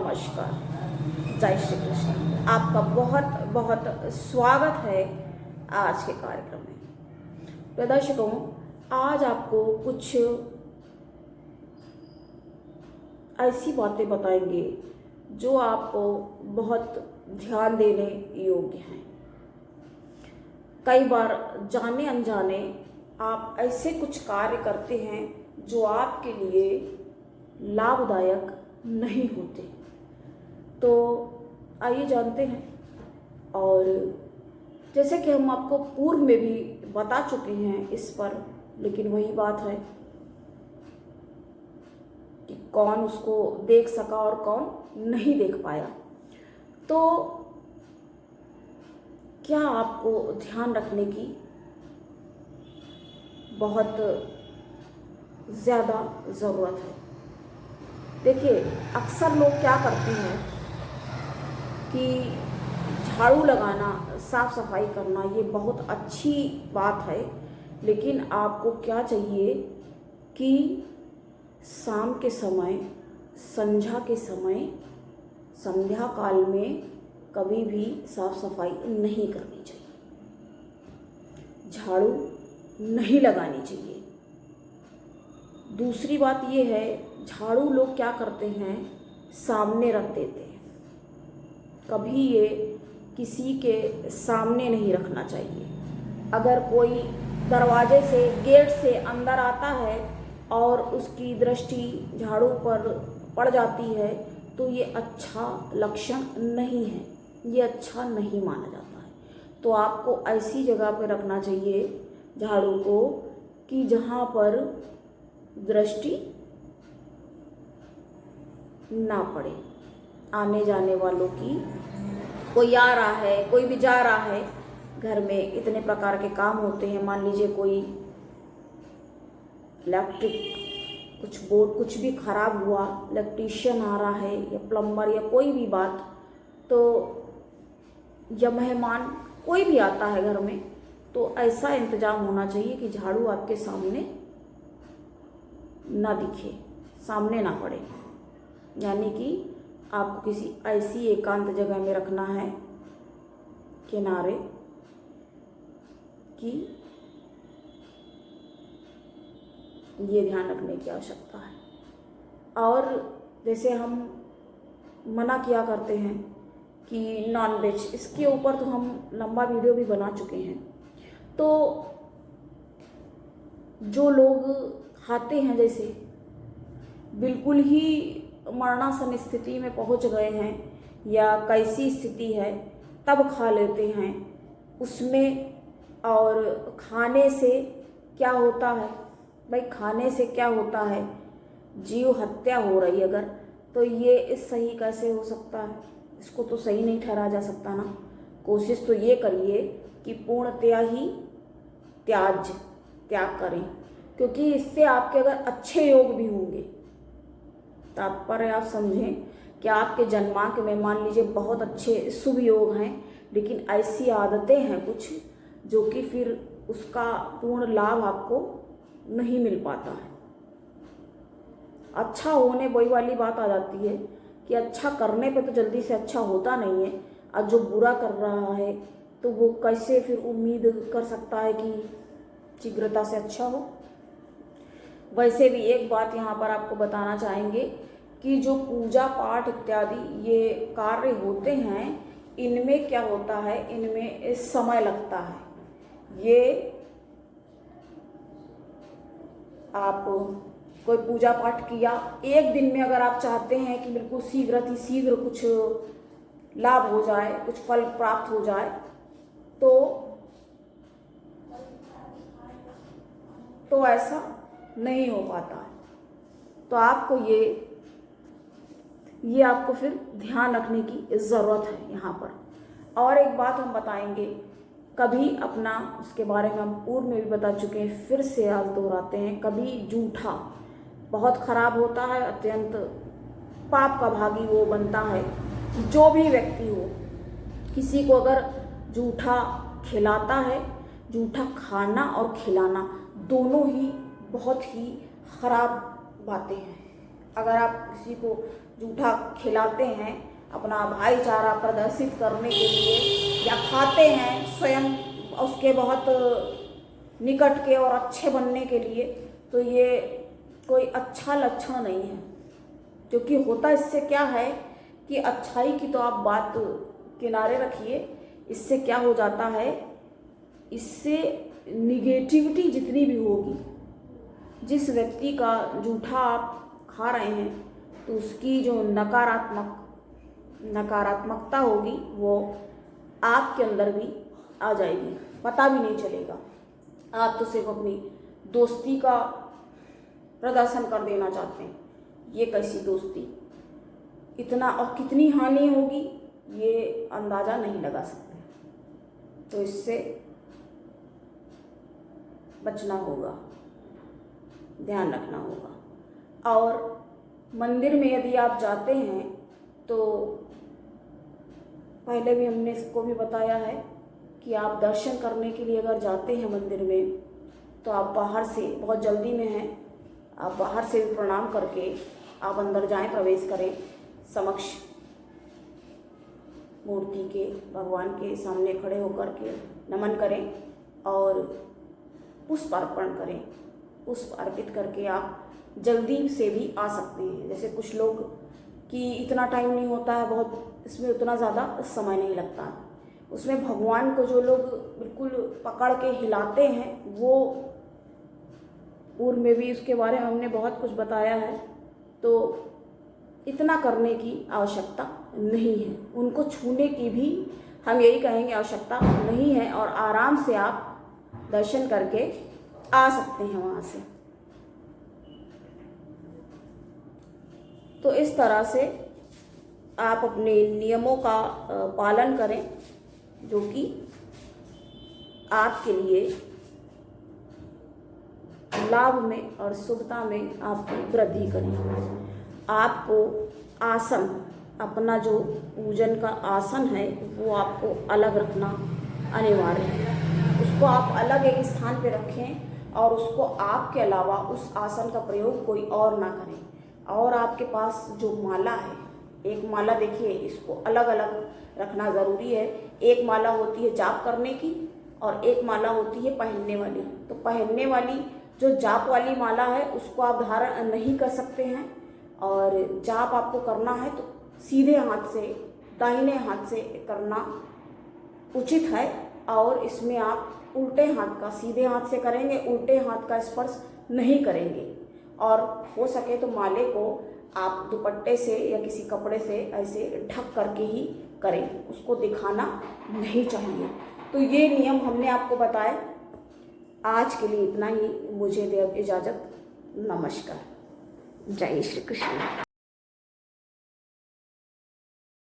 नमस्कार, जय श्री कृष्ण। आपका बहुत बहुत स्वागत है आज के कार्यक्रम में। तो दर्शकों, आज आपको कुछ ऐसी बातें बताएंगे जो आपको बहुत ध्यान देने योग्य हैं। कई बार जाने अनजाने आप ऐसे कुछ कार्य करते हैं जो आपके लिए लाभदायक नहीं होते। तो आइए जानते हैं। और जैसे कि हम आपको पूर्व में भी बता चुके हैं इस पर, लेकिन वही बात है कि कौन उसको देख सका और कौन नहीं देख पाया। तो क्या आपको ध्यान रखने की बहुत ज़्यादा ज़रूरत है। देखिए, अक्सर लोग क्या करते हैं कि झाड़ू लगाना, साफ सफाई करना ये बहुत अच्छी बात है, लेकिन आपको क्या चाहिए कि शाम के समय, संध्या के समय, संध्या काल में कभी भी साफ सफाई नहीं करनी चाहिए, झाड़ू नहीं लगानी चाहिए। दूसरी बात ये है, झाड़ू लोग क्या करते हैं, सामने रख देते हैं। कभी ये किसी के सामने नहीं रखना चाहिए। अगर कोई दरवाजे से, गेट से अंदर आता है और उसकी दृष्टि झाड़ू पर पड़ जाती है तो ये अच्छा लक्षण नहीं है, ये अच्छा नहीं माना जाता है। तो आपको ऐसी जगह पर रखना चाहिए झाड़ू को कि जहाँ पर दृष्टि ना पड़े आने जाने वालों की। कोई आ रहा है, कोई भी जा रहा है, घर में इतने प्रकार के काम होते हैं। मान लीजिए कोई इलेक्ट्रिक कुछ बोर्ड कुछ भी खराब हुआ, इलेक्ट्रीशियन आ रहा है या प्लम्बर या कोई भी बात, तो या मेहमान कोई भी आता है घर में, तो ऐसा इंतजाम होना चाहिए कि झाड़ू आपके सामने ना दिखे, सामने ना पड़े। यानी कि आपको किसी ऐसी एकांत जगह में रखना है, किनारे, कि ये ध्यान रखने की आवश्यकता है। और जैसे हम मना किया करते हैं कि नॉनवेज, इसके ऊपर तो हम लंबा वीडियो भी बना चुके हैं। तो जो लोग खाते हैं, जैसे बिल्कुल ही मरणासन स्थिति में पहुंच गए हैं या कैसी स्थिति है तब खा लेते हैं उसमें। और खाने से क्या होता है भाई, खाने से क्या होता है, जीव हत्या हो रही अगर, तो ये सही कैसे हो सकता है? इसको तो सही नहीं ठहराया जा सकता ना। कोशिश तो ये करिए कि पूर्णतया ही त्याग करें, क्योंकि इससे आपके अगर अच्छे योग भी होंगे, तात्पर्य आप समझें कि आपके जन्मांक में मान लीजिए बहुत अच्छे शुभ योग हैं, लेकिन ऐसी आदतें हैं कुछ जो कि फिर उसका पूर्ण लाभ आपको नहीं मिल पाता है। अच्छा होने वही वाली बात आ जाती है कि अच्छा करने पे तो जल्दी से अच्छा होता नहीं है, और जो बुरा कर रहा है तो वो कैसे फिर उम्मीद कर सकता है कि शीघ्रता से अच्छा हो। वैसे भी एक बात यहाँ पर आपको बताना चाहेंगे कि जो पूजा पाठ इत्यादि ये कार्य होते हैं, इनमें क्या होता है, इनमें समय लगता है। ये आप कोई पूजा पाठ किया, एक दिन में अगर आप चाहते हैं कि बिल्कुल शीघ्र कुछ लाभ हो जाए, कुछ फल प्राप्त हो जाए, तो ऐसा नहीं हो पाता है। तो आपको ये आपको फिर ध्यान रखने की ज़रूरत है यहाँ पर। और एक बात हम बताएंगे, कभी अपना, उसके बारे में हम पूर्व में भी बता चुके हैं, फिर से आज दोहराते हैं, कभी जूठा बहुत खराब होता है, अत्यंत पाप का भागी वो बनता है। जो भी व्यक्ति हो, किसी को अगर जूठा खिलाता है, जूठा खाना और खिलाना दोनों ही बहुत ही खराब बातें हैं। अगर आप किसी को जूठा खिलाते हैं अपना भाईचारा प्रदर्शित करने के लिए, या खाते हैं स्वयं उसके बहुत निकट के और अच्छे बनने के लिए, तो ये कोई अच्छा लक्षण नहीं है। क्योंकि होता इससे क्या है कि अच्छाई की तो आप बात किनारे रखिए, इससे क्या हो जाता है, इससे निगेटिविटी जितनी भी होगी, जिस व्यक्ति का जूठा आप खा रहे हैं तो उसकी जो नकारात्मकता होगी वो आपके अंदर भी आ जाएगी, पता भी नहीं चलेगा। आप तो सिर्फ अपनी दोस्ती का प्रदर्शन कर देना चाहते हैं। ये कैसी दोस्ती, इतना और कितनी हानि होगी ये अंदाज़ा नहीं लगा सकते। तो इससे बचना होगा, ध्यान रखना होगा। और मंदिर में यदि आप जाते हैं तो पहले भी हमने इसको भी बताया है कि आप दर्शन करने के लिए अगर जाते हैं मंदिर में तो आप बाहर से, बहुत जल्दी में हैं, आप बाहर से भी प्रणाम करके आप अंदर जाएं, प्रवेश करें, समक्ष मूर्ति के, भगवान के सामने खड़े होकर के नमन करें और पुष्प अर्पण करें। पुष्प अर्पित करके आप जल्दी से भी आ सकते हैं। जैसे कुछ लोग कि इतना टाइम नहीं होता है, बहुत इसमें उतना ज़्यादा समय नहीं लगता है, उसमें भगवान को जो लोग बिल्कुल पकड़ के हिलाते हैं, वो पूर्व में भी उसके बारे में हमने बहुत कुछ बताया है। तो इतना करने की आवश्यकता नहीं है, उनको छूने की भी हम यही कहेंगे आवश्यकता नहीं है, और आराम से आप दर्शन करके आ सकते हैं वहाँ से। तो इस तरह से आप अपने नियमों का पालन करें जो कि आपके लिए लाभ में और शुभता में आपकी वृद्धि करें। आपको आसन, अपना जो पूजन का आसन है वो आपको अलग रखना अनिवार्य है। उसको आप अलग एक स्थान पे रखें और उसको आपके अलावा उस आसन का प्रयोग कोई और ना करें। और आपके पास जो माला है, एक माला देखिए, इसको अलग अलग रखना ज़रूरी है। एक माला होती है जाप करने की और एक माला होती है पहनने वाली। तो पहनने वाली जो जाप वाली माला है उसको आप धारण नहीं कर सकते हैं, और जाप आपको करना है तो सीधे हाथ से, दाहिने हाथ से करना उचित है। और इसमें आप उल्टे हाथ का, सीधे हाथ से करेंगे, उल्टे हाथ का स्पर्श नहीं करेंगे। और हो सके तो माले को आप दुपट्टे से या किसी कपड़े से ऐसे ढक करके ही करें, उसको दिखाना नहीं चाहिए। तो ये नियम हमने आपको बताए। आज के लिए इतना ही, मुझे दे इजाज़त। नमस्कार। जय श्री कृष्ण।